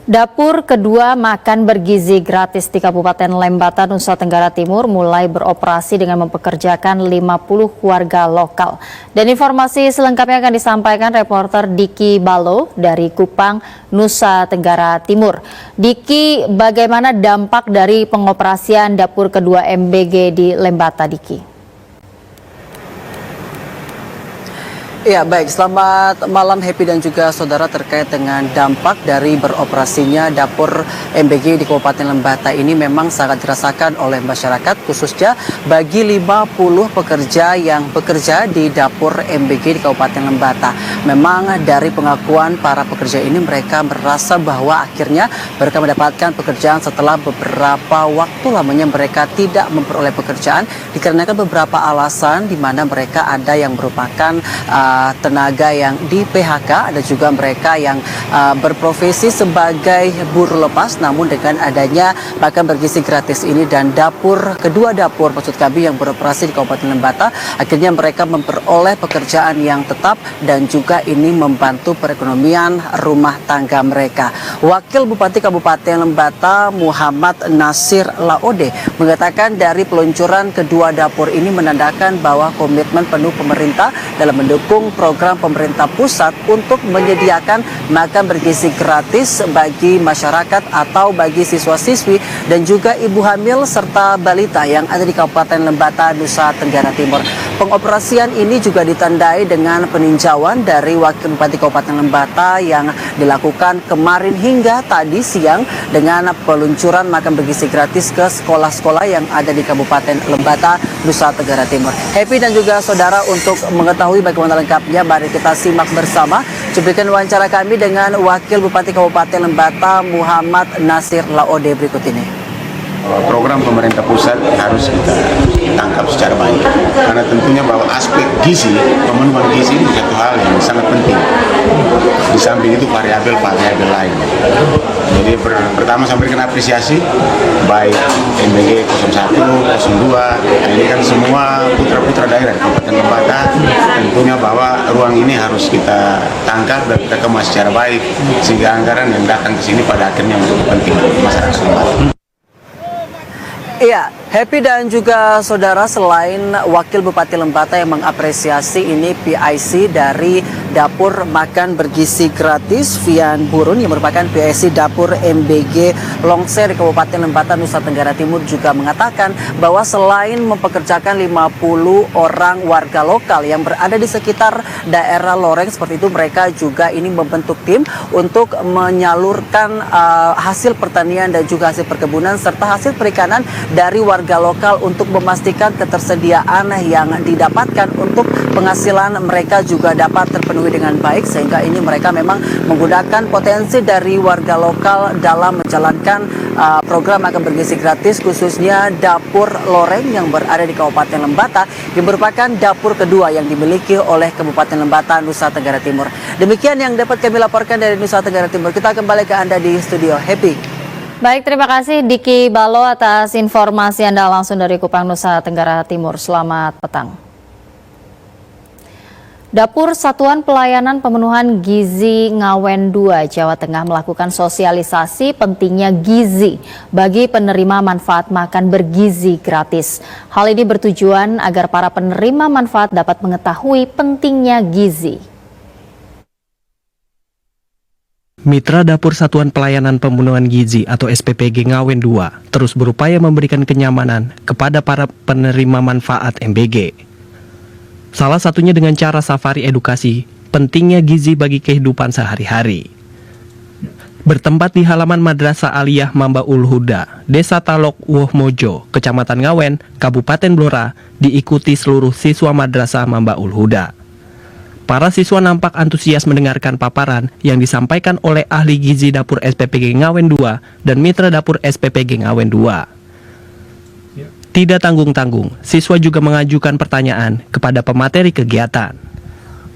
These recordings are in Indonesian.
Dapur kedua makan bergizi gratis di Kabupaten Lembata, Nusa Tenggara Timur mulai beroperasi dengan mempekerjakan 50 warga lokal. Dan informasi selengkapnya akan disampaikan reporter Diki Balo dari Kupang, Nusa Tenggara Timur. Diki, bagaimana dampak dari pengoperasian dapur kedua MBG di Lembata, Diki? Ya, baik. Selamat malam Happy dan juga saudara, terkait dengan dampak dari beroperasinya dapur MBG di Kabupaten Lembata ini memang sangat dirasakan oleh masyarakat, khususnya bagi 50 pekerja yang bekerja di dapur MBG di Kabupaten Lembata. Memang dari pengakuan para pekerja ini, mereka merasa bahwa akhirnya mereka mendapatkan pekerjaan setelah beberapa waktu lamanya mereka tidak memperoleh pekerjaan dikarenakan beberapa alasan, di mana mereka ada yang merupakan tenaga yang di PHK, ada juga mereka yang berprofesi sebagai buruh lepas. Namun dengan adanya makan bergizi gratis ini dan kedua dapur maksud kami yang beroperasi di Kabupaten Lembata, akhirnya mereka memperoleh pekerjaan yang tetap dan juga ini membantu perekonomian rumah tangga mereka. Wakil Bupati Kabupaten Lembata Muhammad Nasir Laode mengatakan dari peluncuran kedua dapur ini menandakan bahwa komitmen penuh pemerintah dalam mendukung program pemerintah pusat untuk menyediakan makan bergizi gratis bagi masyarakat atau bagi siswa-siswi dan juga ibu hamil serta balita yang ada di Kabupaten Lembata, Nusa Tenggara Timur. Pengoperasian ini juga ditandai dengan peninjauan dari Wakil Bupati Kabupaten Lembata yang dilakukan kemarin hingga tadi siang dengan peluncuran makan bergizi gratis ke sekolah-sekolah yang ada di Kabupaten Lembata, Nusa Tenggara Timur. Happy dan juga saudara, untuk mengetahui bagaimana lengkapnya, mari kita simak bersama cuplikan wawancara kami dengan Wakil Bupati Kabupaten Lembata Muhammad Nasir Laode berikut ini. Program pemerintah pusat harus kita tangkap secara baik, karena tentunya bahwa aspek gizi, pemenuhan gizi itu satu hal yang sangat penting. Di samping itu variabel-variabel lain. Jadi pertama saya berikan apresiasi baik MBG 01, 02, ini kan semua putra-putra daerah di Kabupaten Lembata. Tentunya bahwa ruang ini harus kita tangkap dan kita kemas secara baik sehingga anggaran yang datang ke sini pada akhirnya untuk kepentingan masyarakat Lembata. Iya, Happy dan juga saudara, selain Wakil Bupati Lembata yang mengapresiasi ini PIC dari Dapur Makan Bergizi Gratis Vian Burun yang merupakan PIC Dapur MBG Longser di Kabupaten Lembata, Nusa Tenggara Timur juga mengatakan bahwa selain mempekerjakan 50 orang warga lokal yang berada di sekitar daerah loreng seperti itu, mereka juga ini membentuk tim untuk menyalurkan hasil pertanian dan juga hasil perkebunan serta hasil perikanan dari warga lokal untuk memastikan ketersediaan yang didapatkan untuk penghasilan mereka juga dapat terpenuhi dengan baik, sehingga ini mereka memang menggunakan potensi dari warga lokal dalam menjalankan program makan bergizi gratis, khususnya dapur loreng yang berada di Kabupaten Lembata yang merupakan dapur kedua yang dimiliki oleh Kabupaten Lembata, Nusa Tenggara Timur. Demikian yang dapat kami laporkan dari Nusa Tenggara Timur. Kita kembali ke Anda di studio. Happy. Baik, terima kasih Diki Balo atas informasi Anda langsung dari Kupang, Nusa Tenggara Timur. Selamat petang. Dapur Satuan Pelayanan Pemenuhan Gizi Ngawen 2 Jawa Tengah melakukan sosialisasi pentingnya gizi bagi penerima manfaat makan bergizi gratis. Hal ini bertujuan agar para penerima manfaat dapat mengetahui pentingnya gizi. Mitra Dapur Satuan Pelayanan Pemenuhan Gizi atau SPPG Ngawen 2 terus berupaya memberikan kenyamanan kepada para penerima manfaat MBG. Salah satunya dengan cara safari edukasi pentingnya gizi bagi kehidupan sehari-hari. Bertempat di halaman Madrasah Aliyah Mambaul Huda, Desa Talok Wohmojo, Kecamatan Ngawen, Kabupaten Blora, diikuti seluruh siswa Madrasah Mambaul Huda. Para siswa nampak antusias mendengarkan paparan yang disampaikan oleh ahli gizi dapur SPPG Ngawen 2 dan mitra dapur SPPG Ngawen 2. Tidak tanggung-tanggung, siswa juga mengajukan pertanyaan kepada pemateri kegiatan.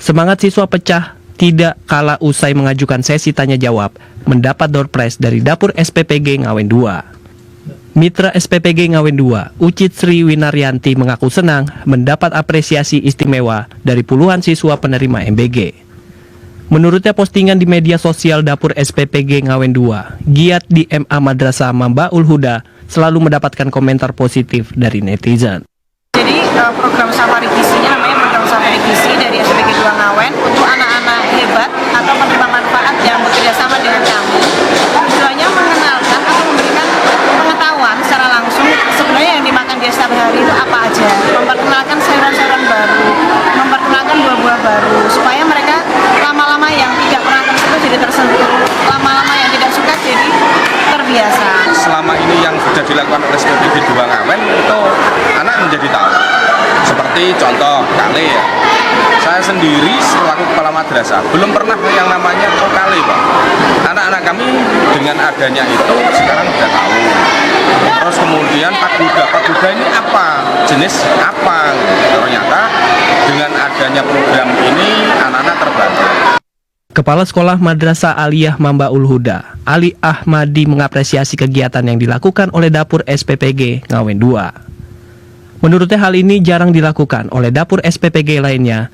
Semangat siswa pecah tidak kala usai mengajukan sesi tanya jawab, mendapat door prize dari dapur SPPG Ngawen 2. Mitra SPPG Ngawen 2, Ucit Sri Winaryanti mengaku senang mendapat apresiasi istimewa dari puluhan siswa penerima MBG. Menurutnya postingan di media sosial Dapur SPPG Ngawen 2, giat di MA Madrasah Mambaul Huda selalu mendapatkan komentar positif dari netizen. Jadi program safari gizinya namanya program safari gizi dari SPPG 2 Ngawen untuk anak-anak hebat atau penerima manfaat yang bekerja sama dengan kami. Tujuannya mengenalkan atau memberikan pengetahuan secara langsung sebenarnya yang dimakan dia setiap hari itu apa aja. Memperkenalkan sayuran-sayuran baru, memperkenalkan buah-buah baru supaya mereka lama-lama yang tidak pernah tersentuh jadi tersentuh, lama-lama yang tidak suka jadi terbiasa. Selama ini yang sudah dilakukan oleh SPPG 2 Ngawen itu anak menjadi tahu. Seperti contoh kale ya. Saya sendiri selaku kepala madrasah belum pernah yang namanya kale, Pak. Anak-anak kami dengan adanya itu sekarang sudah tahu. Terus kemudian paguda ini apa? Jenis apa? Ternyata dengan adanya program ini anak-anak terbantu. Kepala Sekolah Madrasah Aliyah Mambaul Huda, Ali Ahmadi mengapresiasi kegiatan yang dilakukan oleh Dapur SPPG Ngawen 2. Menurutnya hal ini jarang dilakukan oleh Dapur SPPG lainnya.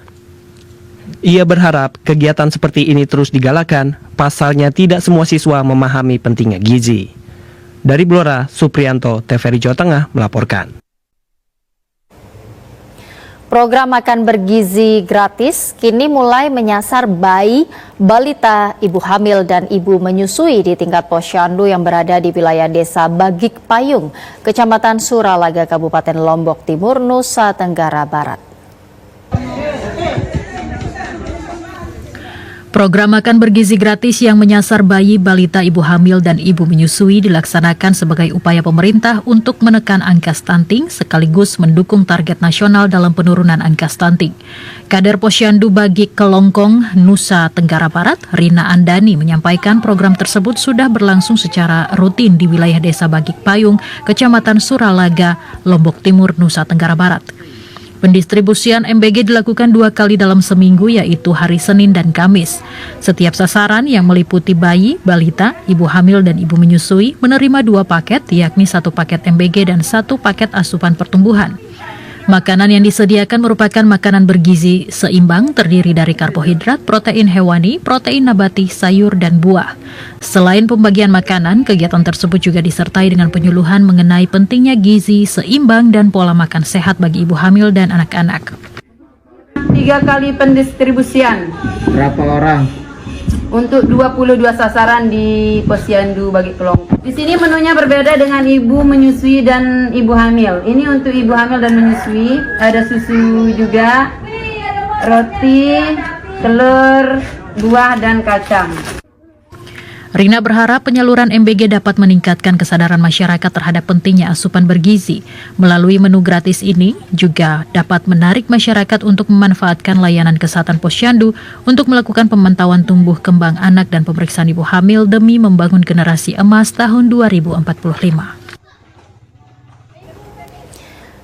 Ia berharap kegiatan seperti ini terus digalakan, pasalnya tidak semua siswa memahami pentingnya gizi. Dari Blora, Suprianto, TVRI Jawa Tengah melaporkan. Program makan bergizi gratis kini mulai menyasar bayi, balita, ibu hamil, dan ibu menyusui di tingkat posyandu yang berada di wilayah Desa Bagik Payung, Kecamatan Suralaga, Kabupaten Lombok Timur, Nusa Tenggara Barat. Program makan bergizi gratis yang menyasar bayi, balita, ibu hamil, dan ibu menyusui dilaksanakan sebagai upaya pemerintah untuk menekan angka stunting sekaligus mendukung target nasional dalam penurunan angka stunting. Kader Posyandu Bagik Kelongkong, Nusa Tenggara Barat, Rina Andani menyampaikan program tersebut sudah berlangsung secara rutin di wilayah Desa Bagik Payung, Kecamatan Suralaga, Lombok Timur, Nusa Tenggara Barat. Pendistribusian MBG dilakukan 2 kali dalam seminggu, yaitu hari Senin dan Kamis. Setiap sasaran yang meliputi bayi, balita, ibu hamil, dan ibu menyusui menerima 2 paket, yakni 1 paket MBG dan 1 paket asupan pertumbuhan. Makanan yang disediakan merupakan makanan bergizi seimbang terdiri dari karbohidrat, protein hewani, protein nabati, sayur, dan buah. Selain pembagian makanan, kegiatan tersebut juga disertai dengan penyuluhan mengenai pentingnya gizi seimbang dan pola makan sehat bagi ibu hamil dan anak-anak. 3 kali pendistribusian. Berapa orang? Untuk 22 sasaran di Posyandu Bagik Kelongkong. Di sini menunya berbeda dengan ibu menyusui dan ibu hamil. Ini untuk ibu hamil dan menyusui, ada susu juga, roti, telur, buah, dan kacang. Rina berharap penyaluran MBG dapat meningkatkan kesadaran masyarakat terhadap pentingnya asupan bergizi. Melalui menu gratis ini juga dapat menarik masyarakat untuk memanfaatkan layanan kesehatan posyandu untuk melakukan pemantauan tumbuh kembang anak dan pemeriksaan ibu hamil demi membangun generasi emas tahun 2045.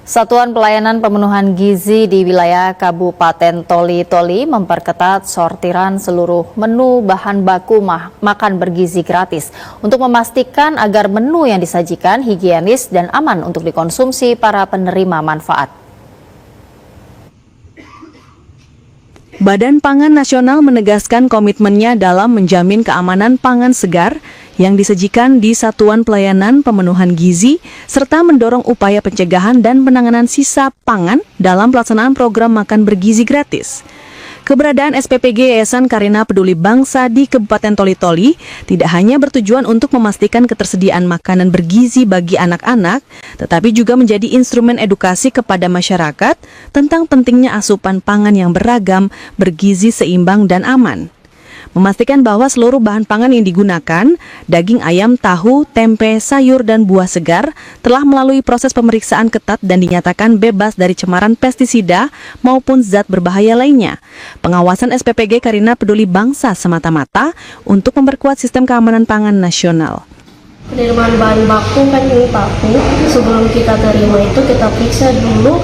Satuan Pelayanan Pemenuhan Gizi di wilayah Kabupaten Toli-Toli memperketat sortiran seluruh menu bahan baku makan bergizi gratis untuk memastikan agar menu yang disajikan higienis dan aman untuk dikonsumsi para penerima manfaat. Badan Pangan Nasional menegaskan komitmennya dalam menjamin keamanan pangan segar yang disajikan di Satuan Pelayanan Pemenuhan Gizi, serta mendorong upaya pencegahan dan penanganan sisa pangan dalam pelaksanaan program makan bergizi gratis. Keberadaan SPPG Yayasan Karina Peduli Bangsa di Kabupaten Toli-Toli tidak hanya bertujuan untuk memastikan ketersediaan makanan bergizi bagi anak-anak, tetapi juga menjadi instrumen edukasi kepada masyarakat tentang pentingnya asupan pangan yang beragam, bergizi seimbang dan aman. Memastikan bahwa seluruh bahan pangan yang digunakan, daging ayam, tahu, tempe, sayur, dan buah segar, telah melalui proses pemeriksaan ketat dan dinyatakan bebas dari cemaran pestisida maupun zat berbahaya lainnya. Pengawasan SPPG Karina Peduli Bangsa semata-mata untuk memperkuat sistem keamanan pangan nasional. Penerimaan bahan baku kan ini baku, sebelum kita terima itu kita periksa dulu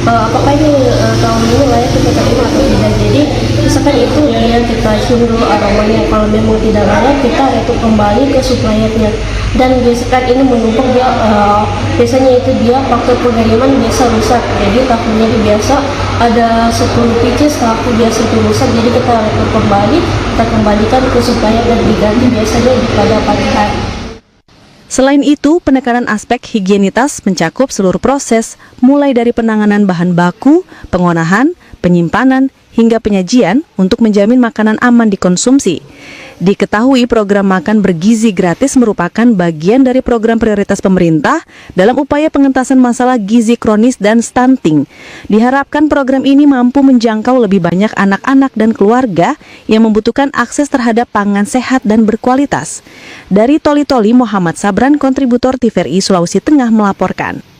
apakah ini tahun ini layak kita terima atau tidak. Jadi misalkan itu dia kita cium dulu aromanya, kalau memang tidak layak kita itu kembali ke suppliernya, dan biasakan ini menumpuk dia biasanya itu dia faktor pengiriman biasa rusak. Jadi tahunya itu biasa ada 10 pieces, tahu biasa itu rusak, jadi kita retur kembali, kita kembalikan ke supplier dan diganti biasanya pada pagi hari. Selain itu, penekanan aspek higienitas mencakup seluruh proses, mulai dari penanganan bahan baku, pengolahan, penyimpanan, hingga penyajian untuk menjamin makanan aman dikonsumsi. Diketahui program makan bergizi gratis merupakan bagian dari program prioritas pemerintah dalam upaya pengentasan masalah gizi kronis dan stunting. Diharapkan program ini mampu menjangkau lebih banyak anak-anak dan keluarga yang membutuhkan akses terhadap pangan sehat dan berkualitas. Dari Toli-Toli, Muhammad Sabran, kontributor TVRI Sulawesi Tengah melaporkan.